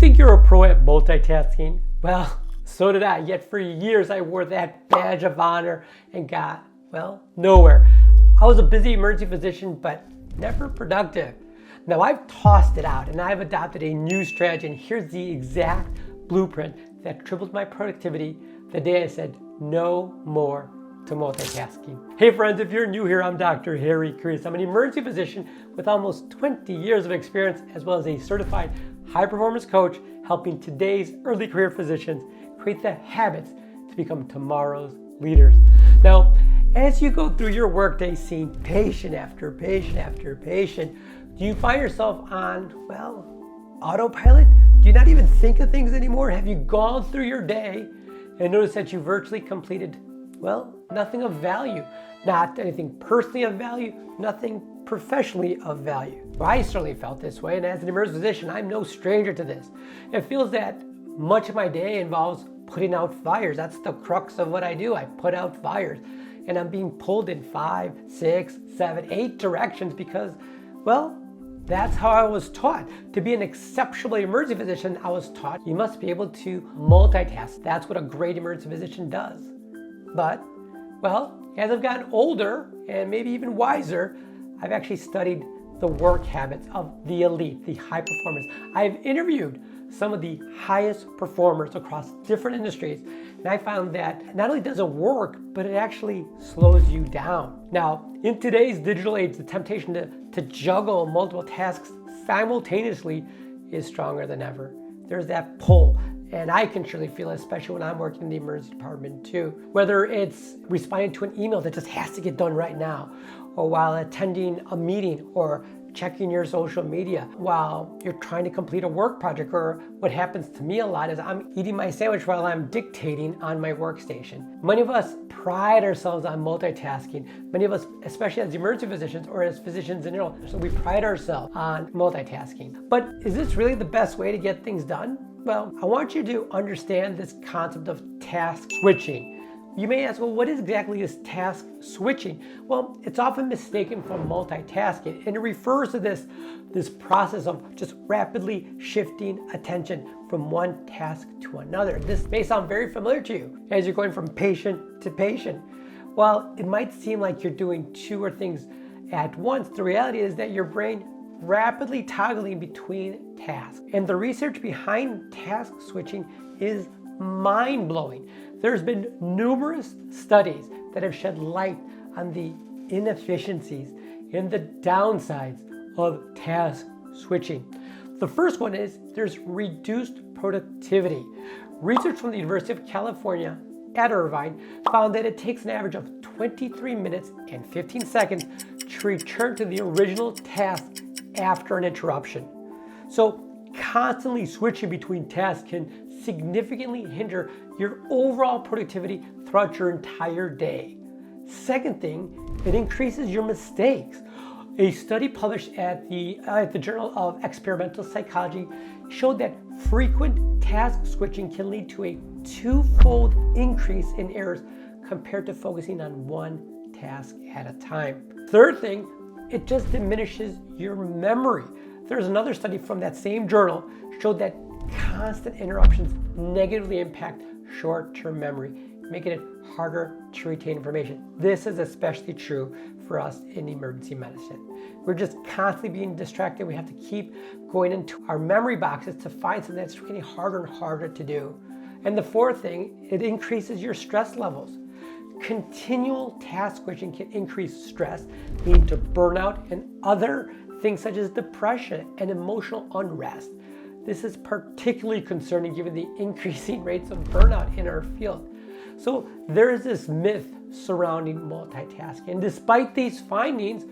think you're a pro at multitasking? Well, so did I, yet for years I wore that badge of honor and got, well, nowhere. I was a busy emergency physician, but never productive. Now I've tossed it out and I've adopted a new strategy, and here's the exact blueprint that tripled my productivity the day I said no more to multitasking. Hey friends, if you're new here, I'm Dr. Harry Crease. I'm an emergency physician with almost 20 years of experience, as well as a certified high performance coach, helping today's early career physicians create the habits to become tomorrow's leaders. Now, as you go through your workday seeing patient after patient after patient, do you find yourself on, well, autopilot? Do you not even think of things anymore? Have you gone through your day and noticed that you virtually completed, well, nothing of value? Not anything personally of value, nothing professionally of value. Well, I certainly felt this way, and as an emergency physician, I'm no stranger to this. It feels that much of my day involves putting out fires. That's the crux of what I do. I put out fires, and I'm being pulled in 5, 6, 7, 8 directions because, well, that's how I was taught. To be an exceptional emergency physician, I was taught you must be able to multitask. That's what a great emergency physician does. But, well, as I've gotten older and maybe even wiser, I've actually studied the work habits of the elite, the high performers. I've interviewed some of the highest performers across different industries, and I found that not only does it work, but it actually slows you down. Now, in today's digital age, the temptation to juggle multiple tasks simultaneously is stronger than ever. There's that pull, and I can surely feel it, especially when I'm working in the emergency department too. Whether it's responding to an email that just has to get done right now, or while attending a meeting, or checking your social media while you're trying to complete a work project, or what happens to me a lot is I'm eating my sandwich while I'm dictating on my workstation. Many of us pride ourselves on multitasking. Many of us, especially as emergency physicians or as physicians in general, so we pride ourselves on multitasking. But is this really the best way to get things done? Well, I want you to understand this concept of task switching. You may ask, well, what exactly is task switching? Well, it's often mistaken for multitasking, and it refers to this process of just rapidly shifting attention from one task to another. This may sound very familiar to you as you're going from patient to patient. While it might seem like you're doing two or things at once, the reality is that your brain rapidly toggling between tasks. And the research behind task switching is mind-blowing. There's been numerous studies that have shed light on the inefficiencies and the downsides of task switching. The first one is there's reduced productivity. Research from the University of California at Irvine found that it takes an average of 23 minutes and 15 seconds to return to the original task after an interruption. So constantly switching between tasks can significantly hinder your overall productivity throughout your entire day. Second thing, it increases your mistakes. A study published at the Journal of Experimental Psychology showed that frequent task switching can lead to a 2-fold increase in errors compared to focusing on one task at a time. Third thing, it just diminishes your memory. There's another study from that same journal showed that constant interruptions negatively impact short-term memory, making it harder to retain information. This is especially true for us in emergency medicine. We're just constantly being distracted. We have to keep going into our memory boxes to find something that's getting harder and harder to do. And the fourth thing, it increases your stress levels. Continual task switching can increase stress, leading to burnout and other things such as depression and emotional unrest. This is particularly concerning given the increasing rates of burnout in our field. So there is this myth surrounding multitasking. And despite these findings,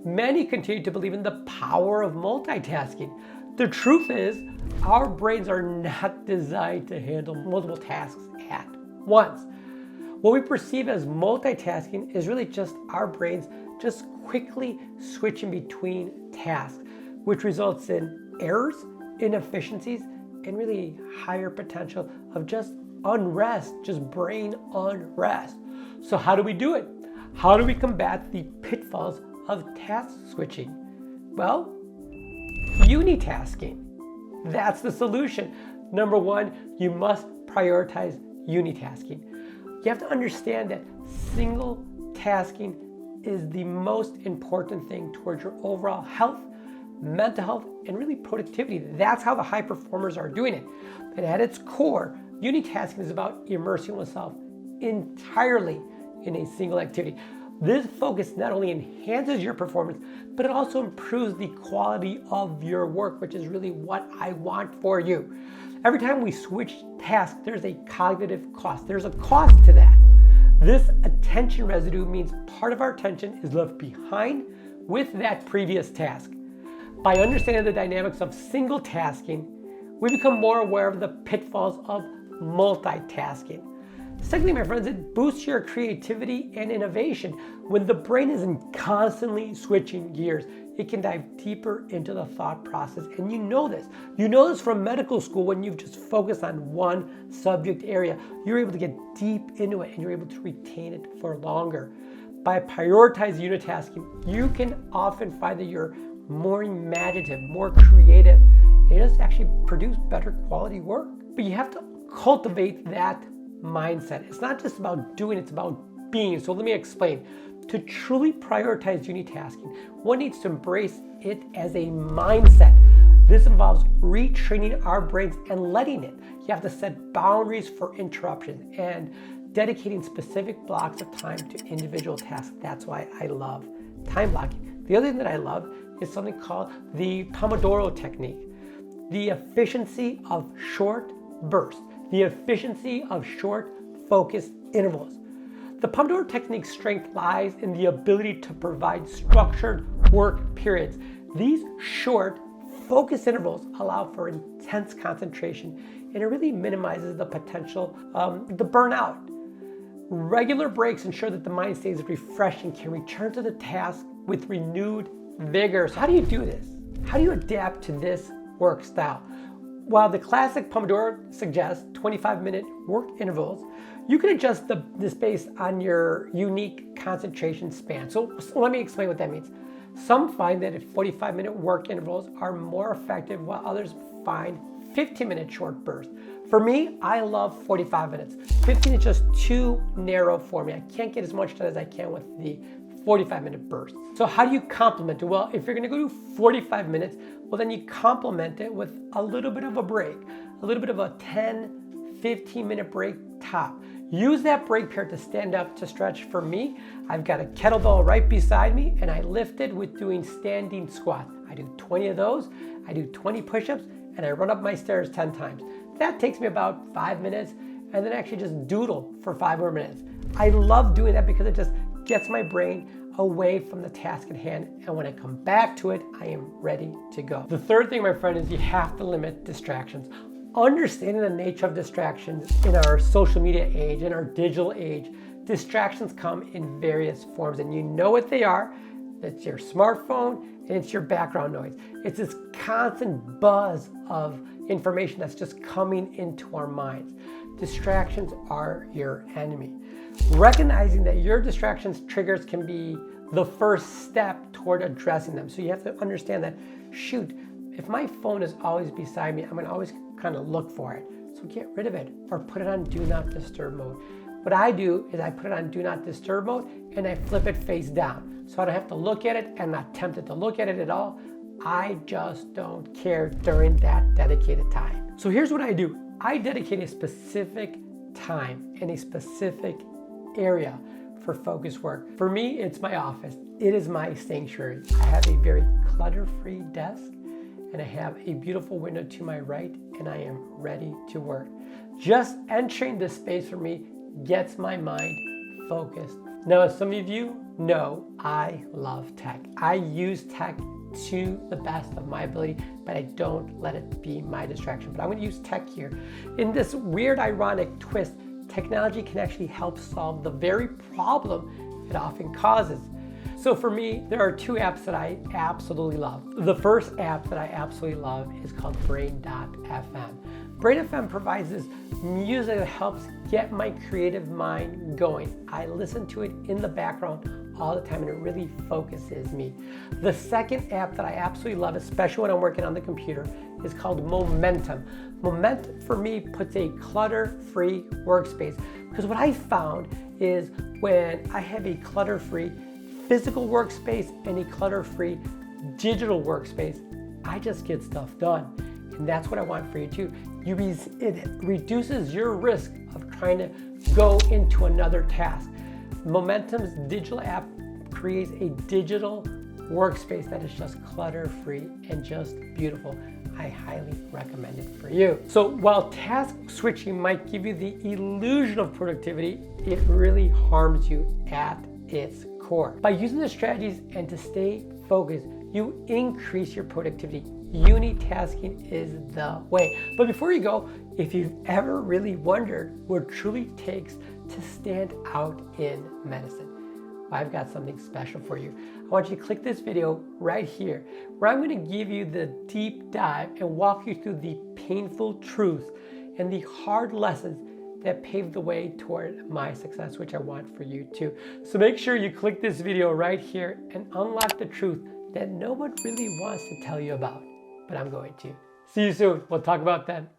many continue to believe in the power of multitasking. The truth is, our brains are not designed to handle multiple tasks at once. What we perceive as multitasking is really just our brains just quickly switching between tasks, which results in errors, inefficiencies, and really higher potential of just unrest, just brain unrest. So how do we do it? How do we combat the pitfalls of task switching? Well, unitasking. That's the solution. Number one, you must prioritize unitasking. You have to understand that single tasking is the most important thing towards your overall health, mental health, and really productivity. That's how the high performers are doing it. And at its core, unitasking is about immersing oneself entirely in a single activity. This focus not only enhances your performance, but it also improves the quality of your work, which is really what I want for you. Every time we switch tasks, there's a cognitive cost. There's a cost to that. This attention residue means part of our attention is left behind with that previous task. By understanding the dynamics of single tasking, we become more aware of the pitfalls of multitasking. Secondly, my friends, it boosts your creativity and innovation. When the brain isn't constantly switching gears, it can dive deeper into the thought process. And you know this. You know this from medical school when you've just focused on one subject area. You're able to get deep into it and you're able to retain it for longer. By prioritizing unitasking, you can often find that you're more imaginative, more creative, and you just actually produce better quality work. But you have to cultivate that mindset. It's not just about doing, it's about being. So let me explain. To truly prioritize unitasking, one needs to embrace it as a mindset. This involves retraining our brains and letting it. You have to set boundaries for interruptions and dedicating specific blocks of time to individual tasks. That's why I love time blocking. The other thing that I love is something called the Pomodoro Technique. The efficiency of short bursts. The efficiency of short, focused intervals. The Pomodoro Technique's strength lies in the ability to provide structured work periods. These short, focused intervals allow for intense concentration, and it really minimizes the potential the burnout. Regular breaks ensure that the mind stays refreshed and can return to the task with renewed vigor. So how do you do this? How do you adapt to this work style? While the classic Pomodoro suggests 25-minute work intervals, you can adjust this based on your unique concentration span. So let me explain what that means. Some find that 45-minute work intervals are more effective, while others find 15-minute short bursts. For me, I love 45 minutes. 15 is just too narrow for me. I can't get as much done as I can with the 45-minute burst. So how do you complement it? Well, if you're gonna go do 45 minutes, well then you complement it with a little bit of a break, a little bit of a 10, 15-minute break top. Use that break period to stand up to stretch. For me, I've got a kettlebell right beside me and I lift it with doing standing squats. I do 20 of those, I do 20 push-ups, and I run up my stairs 10 times. That takes me about 5 minutes, and then I actually just doodle for 5 more minutes. I love doing that because it just gets my brain away from the task at hand, and when I come back to it, I am ready to go. The third thing, my friend, is you have to limit distractions. Understanding the nature of distractions in our social media age, in our digital age, distractions come in various forms, and you know what they are. It's your smartphone and it's your background noise. It's this constant buzz of information that's just coming into our minds. Distractions are your enemy. Recognizing that your distractions triggers can be the first step toward addressing them. So you have to understand that, shoot, if my phone is always beside me, I'm gonna always kind of look for it. So get rid of it or put it on do not disturb mode. What I do is I put it on do not disturb mode and I flip it face down. So I don't have to look at it. I'm not tempted to look at it at all. I just don't care during that dedicated time. So here's what I do. I dedicate a specific time in a specific area for focused work. For me, it's my office. It is my sanctuary. I have a very clutter-free desk and I have a beautiful window to my right and I am ready to work. Just entering this space for me gets my mind focused. Now, as some of you know, I love tech. I use tech to the best of my ability, but I don't let it be my distraction. But I'm going to use tech here. In this weird, ironic twist, technology can actually help solve the very problem it often causes. So for me, there are two apps that I absolutely love. The first app that I absolutely love is called Brain.fm. Brain.fm provides this music that helps get my creative mind going. I listen to it in the background all the time and it really focuses me. The second app that I absolutely love, especially when I'm working on the computer, is called momentum. Momentum for me puts a clutter-free workspace, because what I found is when I have a clutter-free physical workspace and a clutter-free digital workspace, I just get stuff done. And that's what I want for you too. It reduces your risk of trying to go into another task. Momentum's digital app creates a digital workspace that is just clutter-free and just beautiful. I highly recommend it for you. So while task switching might give you the illusion of productivity, it really harms you at its core. By using the strategies and to stay focused, you increase your productivity. Unitasking is the way. But before you go, if you've ever really wondered what it truly takes to stand out in medicine, I've got something special for you. I want you to click this video right here, where I'm going to give you the deep dive and walk you through the painful truths and the hard lessons that paved the way toward my success, which I want for you too. So make sure you click this video right here and unlock the truth that no one really wants to tell you about, but I'm going to. See you soon. We'll talk about that.